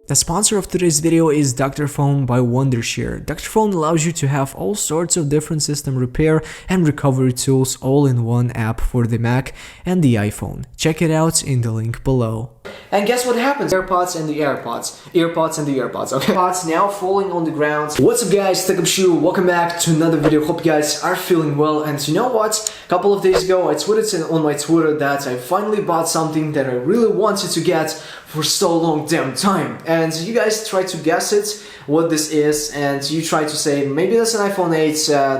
The sponsor of today's video is Dr. Phone by Wondershare. Dr. Phone allows you to have all sorts of different system repair and recovery tools all in one app for the Mac and the iPhone. Check it out in the link below. And guess what happens? AirPods and the AirPods. AirPods and the AirPods, okay? AirPods now falling on the ground. What's up guys, Stick Up Shoe, welcome back to another video. Hope you guys are feeling well. And you know what? A couple of days ago I tweeted on my Twitter that I finally bought something that I really wanted to get for so long damn time. And you guys try to guess it, what this is, and you try to say maybe that's an iPhone 8,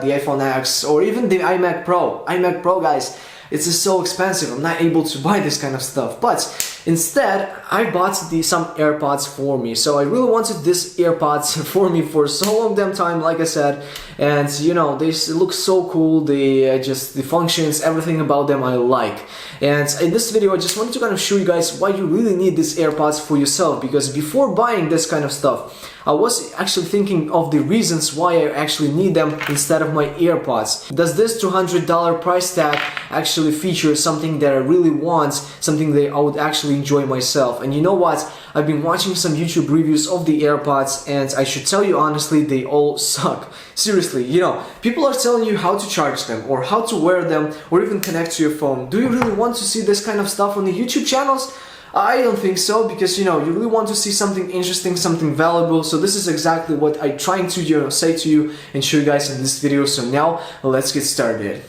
the iPhone X, or even the iMac Pro. iMac Pro, guys, it's just so expensive. I'm not able to buy this kind of stuff. But instead, I bought some AirPods for me. So I really wanted this AirPods for me for so long damn time, like I said. And you know, they look so cool. They just the functions, everything about them I like. And in this video, I just wanted to kind of show you guys why you really need these AirPods for yourself. Because before buying this kind of stuff, I was actually thinking of the reasons why I actually need them instead of my AirPods. Does this $200 price tag actually feature something that I really want, something that I would actually enjoy myself? And you know what? I've been watching some YouTube reviews of the AirPods, and I should tell you honestly, they all suck. Seriously, you know, people are telling you how to charge them, or how to wear them, or even connect to your phone. Do you really want to see this kind of stuff on the YouTube channels? I don't think so, because you know, you really want to see something interesting, something valuable. So this is exactly what I'm trying to say to you and show you guys in this video. So now let's get started.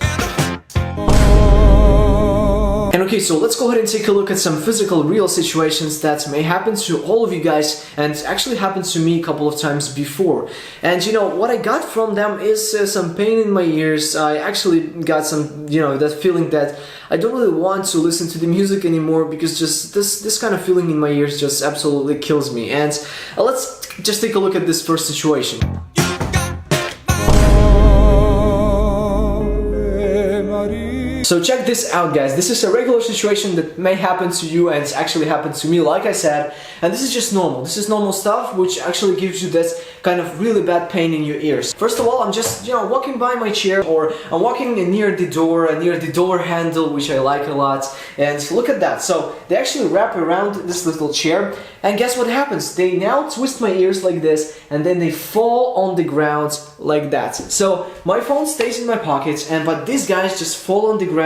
And okay, so let's go ahead and take a look at some physical real situations that may happen to all of you guys, and actually happened to me a couple of times before. And you know, what I got from them is some pain in my ears. I actually got some, you know, that feeling that I don't really want to listen to the music anymore, because just this kind of feeling in my ears just absolutely kills me. And let's just take a look at this first situation. So check this out guys, this is a regular situation that may happen to you, and it's actually happened to me, like I said, and this is just normal. This is normal stuff which actually gives you this kind of really bad pain in your ears. First of all, I'm just, you know, walking by my chair, or I'm walking near the door handle, which I like a lot, and look at that. So they actually wrap around this little chair, and guess what happens? They now twist my ears like this, and then they fall on the ground like that. So my phone stays in my pocket, but these guys just fall on the ground,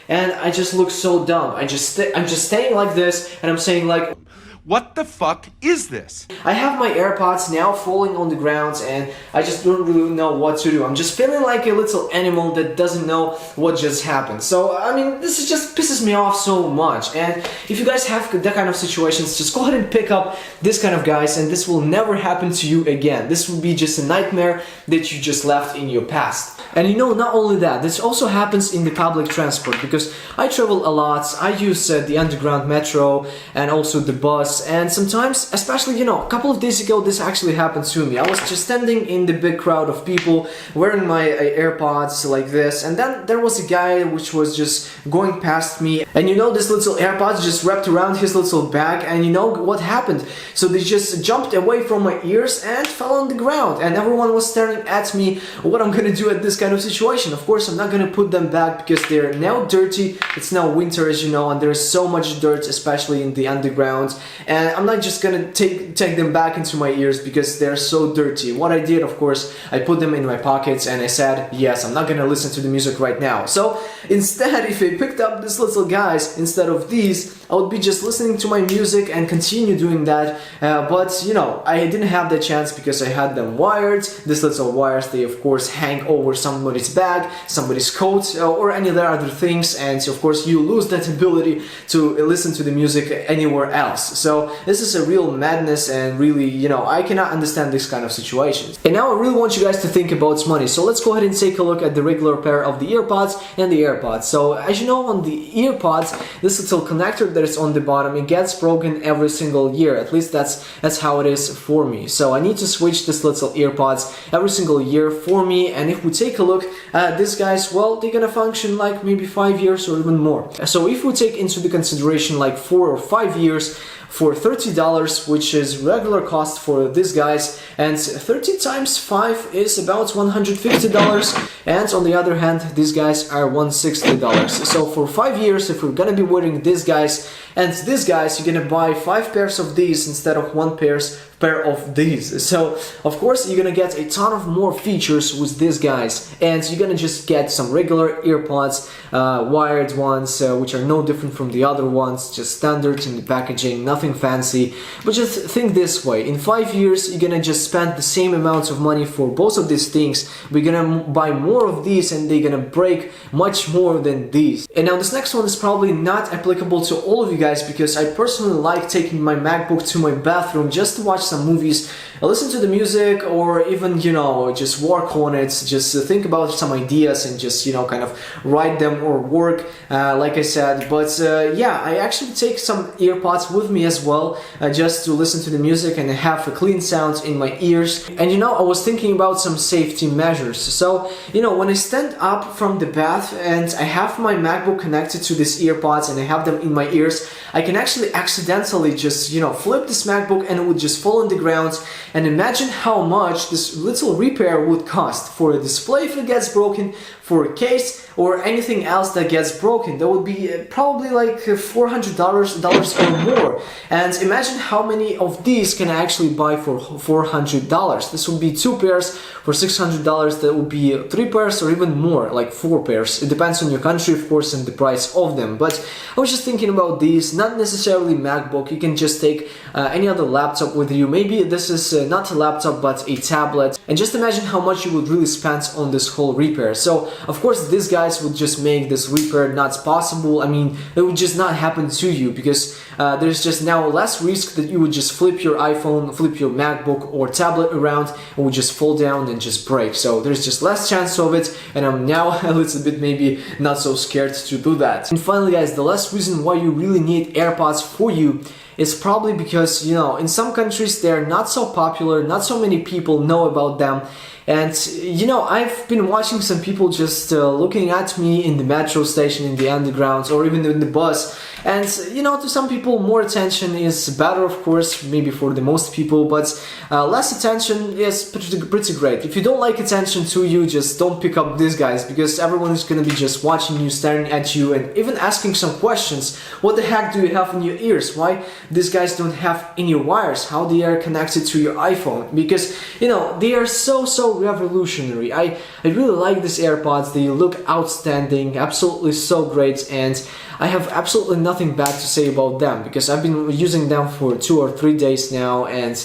and I just look so dumb. I'm just staying like this, and I'm saying like, what the fuck is this? I have my AirPods now falling on the ground, and I just don't really know what to do. I'm just feeling like a little animal that doesn't know what just happened. So, I mean, this is just pisses me off so much. And if you guys have that kind of situations, just go ahead and pick up this kind of guys, and this will never happen to you again. This will be just a nightmare that you just left in your past. And you know, not only that, this also happens in the public transport, because I travel a lot. I use the underground metro and also the bus. And sometimes, especially, you know, a couple of days ago, this actually happened to me. I was just standing in the big crowd of people wearing my AirPods like this, and then there was a guy which was just going past me, and you know, this little AirPods just wrapped around his little bag, and you know what happened? So they just jumped away from my ears and fell on the ground, and everyone was staring at me what I'm gonna do at this kind of situation. Of course, I'm not gonna put them back because they're now dirty. It's now winter, as you know, and there's so much dirt, especially in the underground. And I'm not just gonna take them back into my ears because they're so dirty. What I did, of course, I put them in my pockets, and I said, yes, I'm not gonna listen to the music right now. So instead, if I picked up these little guys instead of these, I would be just listening to my music and continue doing that. But you know, I didn't have the chance because I had them wired. These little wires, they of course hang over somebody's bag, somebody's coat, or any other things, and of course you lose that ability to listen to the music anywhere else. So this is a real madness, and really, you know, I cannot understand this kind of situations. And now I really want you guys to think about money. So let's go ahead and take a look at the regular pair of the EarPods and the AirPods. So as you know, on the EarPods, this little connector that is on the bottom, it gets broken every single year. At least that's how it is for me. So I need to switch this little EarPods every single year for me. And if we take a look at these guys, well, they're gonna function like maybe 5 years or even more. So if we take into the consideration like 4 or 5 years, for $30, which is regular cost for these guys, and 30 times 5 is about $150, and on the other hand, these guys are $160. So for 5 years, if we're gonna be wearing these guys And these guys, you're gonna buy 5 pairs of these instead of 1 pair of these. So of course you're gonna get a ton of more features with these guys, and you're gonna just get some regular AirPods, wired ones, which are no different from the other ones, just standard in the packaging, nothing fancy. But just think this way, in 5 years you're gonna just spend the same amount of money for both of these things. We're gonna buy more of these and they're gonna break much more than these. And now this next one is probably not applicable to all of you guys, because I personally like taking my MacBook to my bathroom just to watch some movies, listen to the music, or even, you know, just work on it, just think about some ideas and just, you know, kind of write them or work, like I said. But yeah, I actually take some AirPods with me as well, just to listen to the music and have a clean sound in my ears. And you know, I was thinking about some safety measures. So, you know, when I stand up from the bath and I have my MacBook connected to these AirPods and I have them in my ears, I can actually accidentally just, you know, flip this MacBook and it would just fall on the ground. And imagine how much this little repair would cost for a display if it gets broken, for a case, or anything else that gets broken. That would be probably like $400 or more. And imagine how many of these can I actually buy for $400. This would be 2 pairs for $600. That would be 3 pairs or even more, like 4 pairs. It depends on your country, of course, and the price of them. But I was just thinking about these, not necessarily MacBook. You can just take any other laptop with you. Maybe this is not a laptop but a tablet. And just imagine how much you would really spend on this whole repair. So of course these guys would just make this repair not possible. I mean, it would just not happen to you, because there's just now less risk that you would just flip your iPhone, flip your MacBook or tablet around and would just fall down and just break. So there's just less chance of it, and I'm now a little bit maybe not so scared to do that. And finally guys, the last reason why you really need AirPods for you is probably because, you know, in some countries they're not so popular, not so many people know about them. And you know, I've been watching some people just looking at me in the metro station, in the underground, or even in the bus. And you know, to some people more attention is better, of course, maybe for the most people, but less attention is pretty great. If you don't like attention to you, just don't pick up these guys, because everyone is gonna be just watching you, staring at you, and even asking some questions. What the heck do you have in your ears? Why these guys don't have any wires? How they are connected to your iPhone? Because, you know, they are so revolutionary. I really like these AirPods. They look outstanding, absolutely so great, and I have absolutely nothing bad to say about them, because I've been using them for 2 or 3 days now, and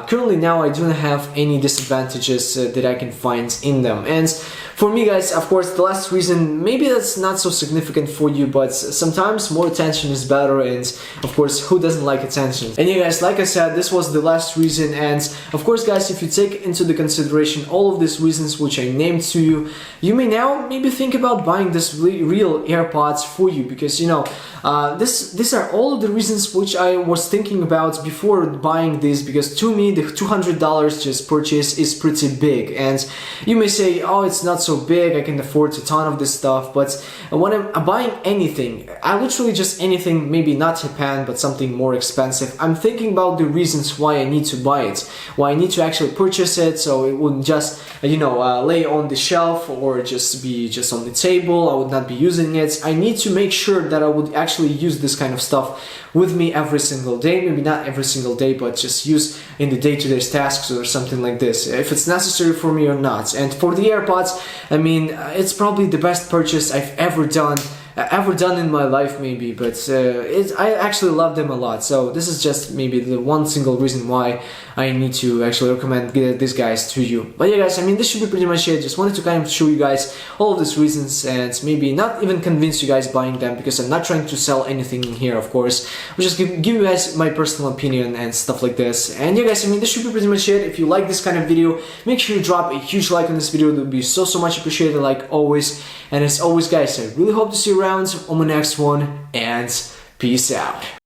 currently now I don't have any disadvantages that I can find in them. And for me guys, of course, the last reason, maybe that's not so significant for you, but sometimes more attention is better, and of course, who doesn't like attention? And yeah guys, like I said, this was the last reason. And of course guys, if you take into the consideration all of these reasons which I named to you, you may now maybe think about buying this real AirPods for you, because, you know, these are all of the reasons which I was thinking about before buying this, because to me the $200 just purchase is pretty big. And you may say, oh, it's not so big, I can afford a ton of this stuff. But when I'm buying anything, I literally just anything, maybe not Japan but something more expensive, I'm thinking about the reasons why I need to buy it, why I need to actually purchase it, so it wouldn't just, you know, lay on the shelf or just be just on the table. I would not be using it. I need to make sure that I would actually use this kind of stuff with me every single day. Maybe not every single day, but just use in the day-to-day tasks or something like this, if it's necessary for me or not. And for the AirPods, I mean, it's probably the best purchase I've ever done in my life, maybe, but I actually love them a lot. So this is just maybe the one single reason why I need to actually recommend these guys to you. But yeah guys, I mean, this should be pretty much it. Just wanted to kind of show you guys all of these reasons, and maybe not even convince you guys buying them, because I'm not trying to sell anything in here, of course. I'll just give you guys my personal opinion and stuff like this. And yeah guys, I mean, this should be pretty much it. If you like this kind of video, make sure you drop a huge like on this video. It would be so much appreciated, like always. And as always guys, I really hope to see you around on my next one, and peace out.